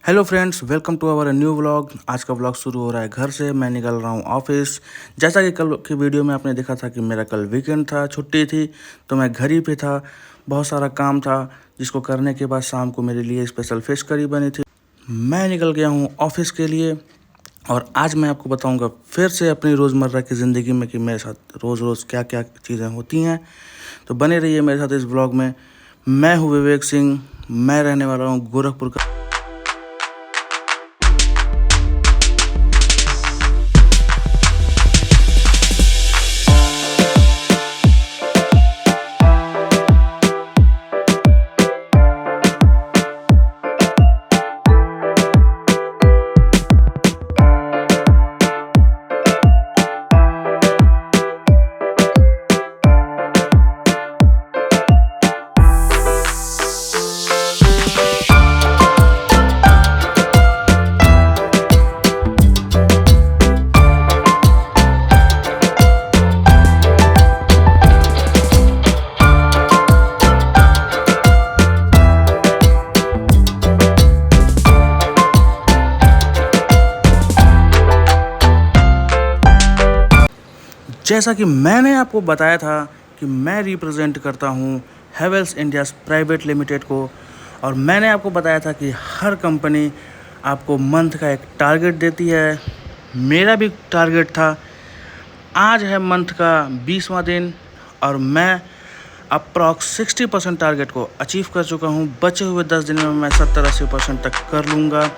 Hello friends, welcome to our new vlog. आज का vlog शुरू हो रहा है घर से। मैं निकल रहा हूँ ऑफिस। जैसा कि कल की वीडियो में आपने देखा था कि मेरा कल वीकेंड था, छुट्टी थी, तो मैं घर ही पे था। बहुत सारा काम था जिसको करने के बाद शाम को मेरे लिए स्पेशल फिश करी बनी थी। मैं निकल गया हूँ ऑफिस के लिए और आज मैं आपको बताऊँगा फिर से अपनी रोज़मर्रा की ज़िंदगी में कि मेरे साथ रोज़ रोज़ क्या क्या चीज़ें होती हैं। तो बने रहिए मेरे साथ इस व्लॉग में। मैं हूँ विवेक सिंह, मैं रहने वाला हूँ गोरखपुर का। जैसा कि मैंने आपको बताया था कि मैं रिप्रेजेंट करता हूँ हैवेल्स इंडिया प्राइवेट लिमिटेड को, और मैंने आपको बताया था कि हर कंपनी आपको मंथ का एक टारगेट देती है। मेरा भी टारगेट था। आज है मंथ का 20वां दिन और मैं अप्रॉक्स 60% टारगेट को अचीव कर चुका हूँ। बचे हुए 10 दिन में मैं 70-80% तक कर लूँगा।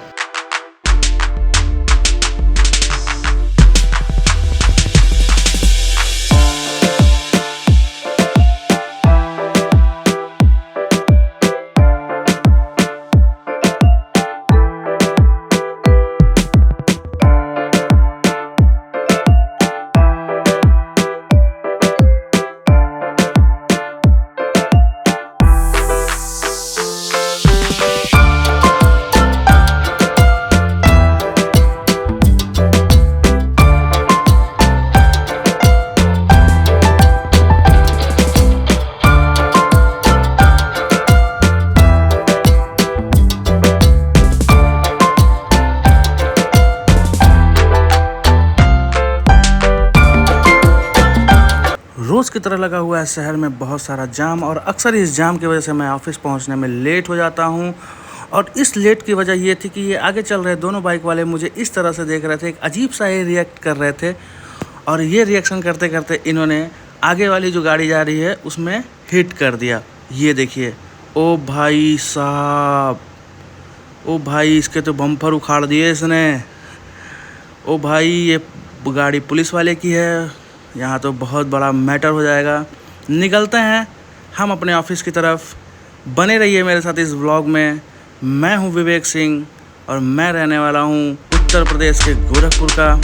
रोज़ की तरह लगा हुआ है शहर में बहुत सारा जाम, और अक्सर इस जाम की वजह से मैं ऑफिस पहुंचने में लेट हो जाता हूं। और इस लेट की वजह ये थी कि ये आगे चल रहे दोनों बाइक वाले मुझे इस तरह से देख रहे थे, एक अजीब सा ये रिएक्ट कर रहे थे। और ये रिएक्शन करते करते इन्होंने आगे वाली जो गाड़ी जा रही है उसमें हिट कर दिया। ये देखिए, ओ भाई साहब, ओ भाई इसके तो बम्पर उखाड़ दिए इसने। ओ भाई, ये गाड़ी पुलिस वाले की है। यहाँ तो बहुत बड़ा मैटर हो जाएगा। निकलते हैं हम अपने ऑफिस की तरफ। बने रहिए मेरे साथ इस व्लॉग में। मैं हूँ विवेक सिंह और मैं रहने वाला हूँ उत्तर प्रदेश के गोरखपुर का।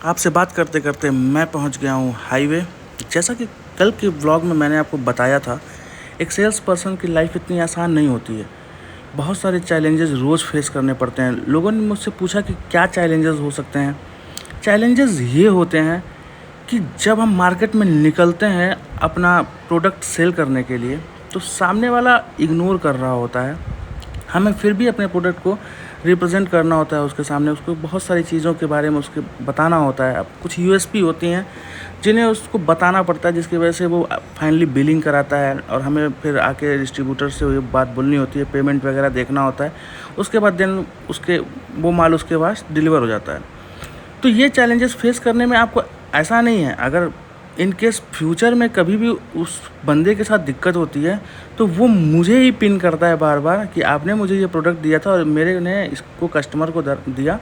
आपसे बात करते करते मैं पहुंच गया हूं हाईवे। जैसा कि कल के व्लॉग में मैंने आपको बताया था, एक सेल्स पर्सन की लाइफ इतनी आसान नहीं होती है। बहुत सारे चैलेंजेस रोज़ फेस करने पड़ते हैं। लोगों ने मुझसे पूछा कि क्या चैलेंजेस हो सकते हैं। चैलेंजेस ये होते हैं कि जब हम मार्केट में निकलते हैं अपना प्रोडक्ट सेल करने के लिए, तो सामने वाला इग्नोर कर रहा होता है। हमें फिर भी अपने प्रोडक्ट को रिप्रेजेंट करना होता है उसके सामने, उसको बहुत सारी चीज़ों के बारे में उसके बताना होता है। अब कुछ यूएसपी होती हैं जिन्हें उसको बताना पड़ता है, जिसकी वजह से वो फाइनली बिलिंग कराता है और हमें फिर आके डिस्ट्रीब्यूटर से ये बात बोलनी होती है, पेमेंट वगैरह देखना होता है। उसके बाद देन उसके वो माल उसके पास डिलीवर हो जाता है। तो ये चैलेंजेस फेस करने में आपको ऐसा नहीं है, अगर इन केस फ्यूचर में कभी भी उस बंदे के साथ दिक्कत होती है तो वो मुझे ही पिन करता है बार बार कि आपने मुझे ये प्रोडक्ट दिया था और मेरे ने इसको कस्टमर को दिया,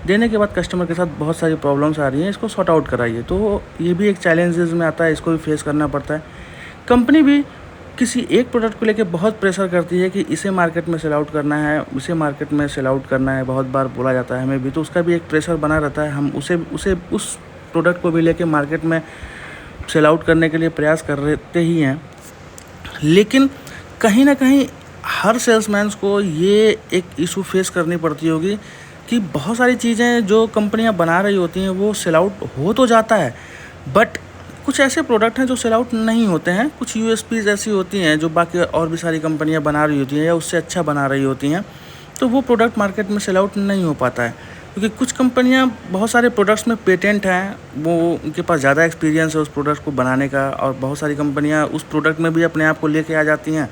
देने के बाद कस्टमर के साथ बहुत सारी प्रॉब्लम्स आ रही हैं, इसको सॉर्ट आउट कराइए। तो ये भी एक चैलेंजेस में आता है, इसको भी फेस करना पड़ता है। कंपनी भी किसी एक प्रोडक्ट को लेके बहुत प्रेशर करती है कि इसे मार्केट में सेल आउट करना है, इसे मार्केट में सेल आउट करना है, बहुत बार बोला जाता है हमें भी, तो उसका भी एक प्रेशर बना रहता है। हम उसे उस प्रोडक्ट को भी लेके मार्केट में सेल आउट करने के लिए प्रयास कर रहते ही हैं। लेकिन कहीं ना कहीं हर सेल्समैन्स को ये एक इशू फेस करनी पड़ती होगी कि बहुत सारी चीज़ें जो कंपनियां बना रही होती हैं वो सेल आउट हो तो जाता है, बट कुछ ऐसे प्रोडक्ट हैं जो सेल आउट नहीं होते हैं। कुछ यूएसपीज़ ऐसी होती हैं जो बाकी और भी सारी कंपनियां बना रही होती हैं या उससे अच्छा बना रही होती हैं, तो वो प्रोडक्ट मार्केट में सेल आउट नहीं हो पाता है। क्योंकि कुछ कंपनियां बहुत सारे प्रोडक्ट्स में पेटेंट हैं, वो उनके पास ज़्यादा एक्सपीरियंस है उस प्रोडक्ट को बनाने का, और बहुत सारी कंपनियां उस प्रोडक्ट में भी अपने आप को लेके आ जाती हैं।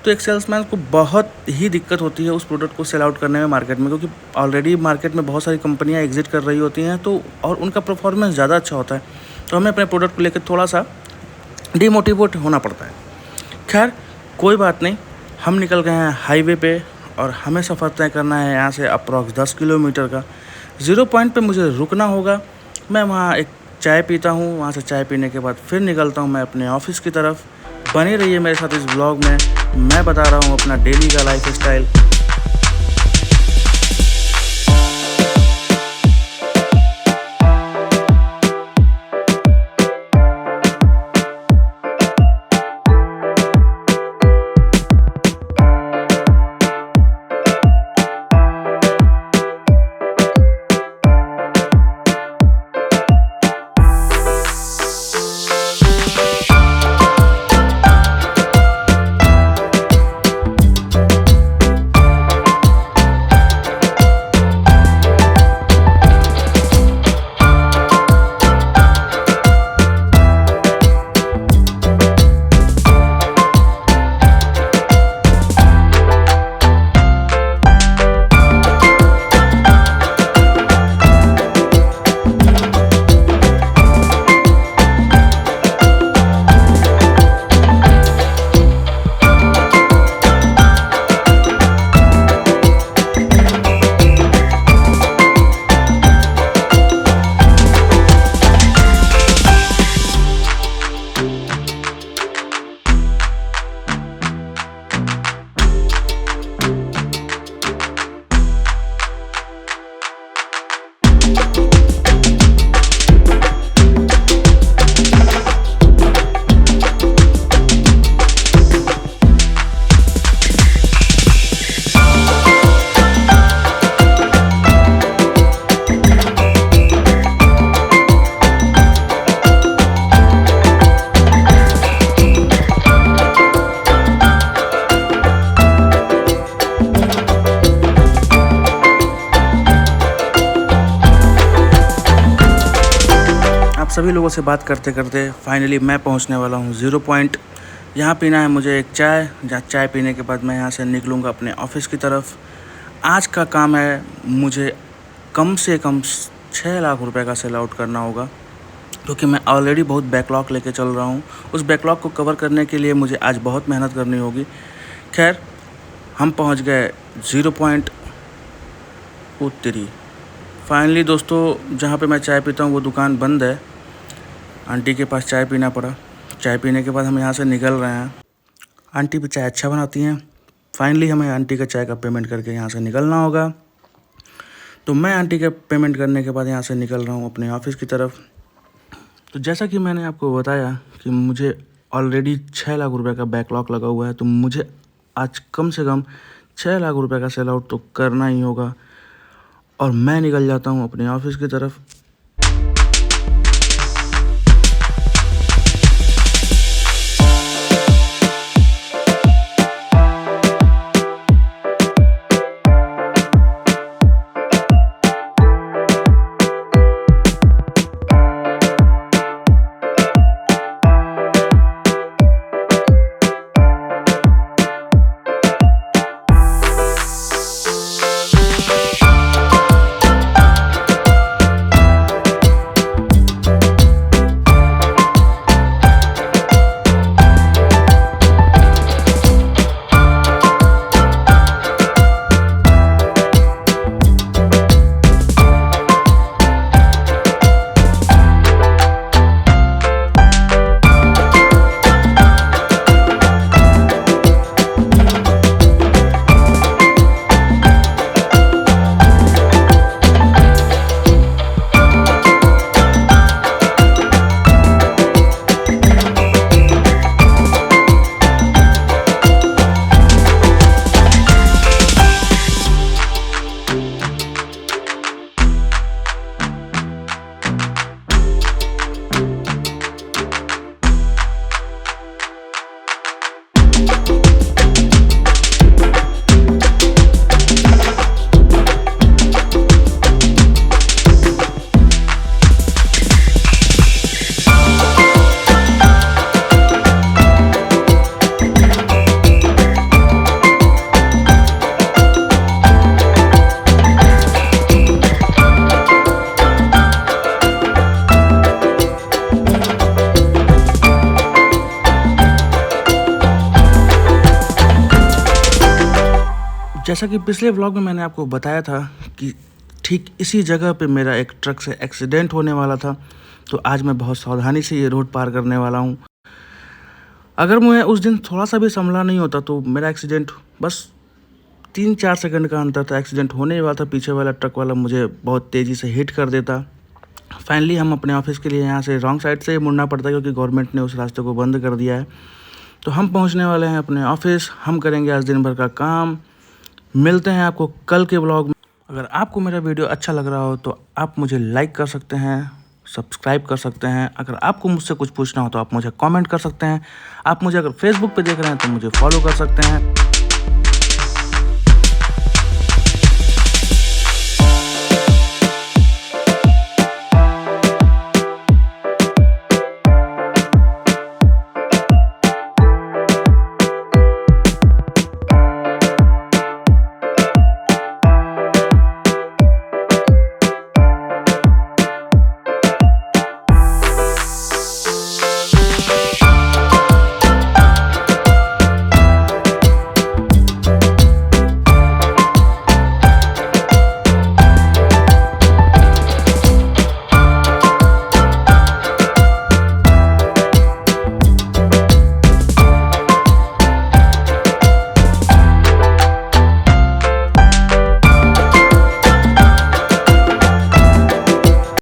तो एक सेल्समैन को बहुत ही दिक्कत होती है उस प्रोडक्ट को सेल आउट करने में मार्केट में, क्योंकि ऑलरेडी मार्केट में बहुत सारी कंपनियां एग्जिट कर रही होती हैं, तो और उनका परफॉर्मेंस ज़्यादा अच्छा होता है, तो हमें अपने प्रोडक्ट को लेकर थोड़ा सा डिमोटिवेट होना पड़ता है। खैर कोई बात नहीं, हम निकल गए हैं हाईवे पे और हमें सफ़र तय करना है यहाँ से अप्रॉक्स 10 किलोमीटर का। 0 पॉइंट पे मुझे रुकना होगा। मैं वहाँ एक चाय पीता हूँ, वहाँ से चाय पीने के बाद फिर निकलता हूँ मैं अपने ऑफिस की तरफ। बने रहिए मेरे साथ इस ब्लॉग में, मैं बता रहा हूँ अपना डेली का लाइफ स्टाइल। सभी लोगों से बात करते करते फाइनली मैं पहुंचने वाला हूं 0 पॉइंट। यहाँ पीना है मुझे एक चाय, जहाँ चाय पीने के बाद मैं यहाँ से निकलूँगा अपने ऑफिस की तरफ। आज का काम है मुझे कम से कम 6 लाख रुपए का सेल आउट करना होगा, क्योंकि मैं ऑलरेडी बहुत बैकलॉग लेके चल रहा हूँ। उस बैकलॉग को कवर करने के लिए मुझे आज बहुत मेहनत करनी होगी। खैर हम पहुँच गए 0 पॉइंट उत्तरी। फाइनली दोस्तों, जहाँ पे मैं चाय पीता हूँ वो दुकान बंद है, आंटी के पास चाय पीना पड़ा। चाय पीने के बाद हम यहाँ से निकल रहे हैं। आंटी भी चाय अच्छा बनाती हैं। फाइनली हमें आंटी का चाय का पेमेंट करके यहाँ से निकलना होगा। तो मैं आंटी का पेमेंट करने के बाद यहाँ से निकल रहा हूँ अपने ऑफिस की तरफ। तो जैसा कि मैंने आपको बताया कि मुझे ऑलरेडी 6 लाख रुपए का बैकलॉग लगा हुआ है, तो मुझे आज कम से कम 6 लाख रुपए का सेल आउट तो करना ही होगा। और मैं निकल जाता हूँ अपने ऑफिस की तरफ। जैसा कि पिछले व्लॉग में मैंने आपको बताया था कि ठीक इसी जगह पे मेरा एक ट्रक से एक्सीडेंट होने वाला था, तो आज मैं बहुत सावधानी से ये रोड पार करने वाला हूँ। अगर मैं उस दिन थोड़ा सा भी संभला नहीं होता तो मेरा एक्सीडेंट बस 3-4 सेकंड का अंतर था, एक्सीडेंट होने ही वाला था। पीछे वाला ट्रक वाला मुझे बहुत तेज़ी से हिट कर देता। फाइनली हम अपने ऑफिस के लिए यहाँ से रॉन्ग साइड से मुड़ना पड़ता है क्योंकि गवर्नमेंट ने उस रास्ते को बंद कर दिया है। तो हम पहुँचने वाले हैं अपने ऑफिस, हम करेंगे आज दिन भर का काम। मिलते हैं आपको कल के ब्लॉग में। अगर आपको मेरा वीडियो अच्छा लग रहा हो तो आप मुझे लाइक कर सकते हैं, सब्सक्राइब कर सकते हैं। अगर आपको मुझसे कुछ पूछना हो तो आप मुझे कमेंट कर सकते हैं। आप मुझे अगर फेसबुक पे देख रहे हैं तो मुझे फॉलो कर सकते हैं।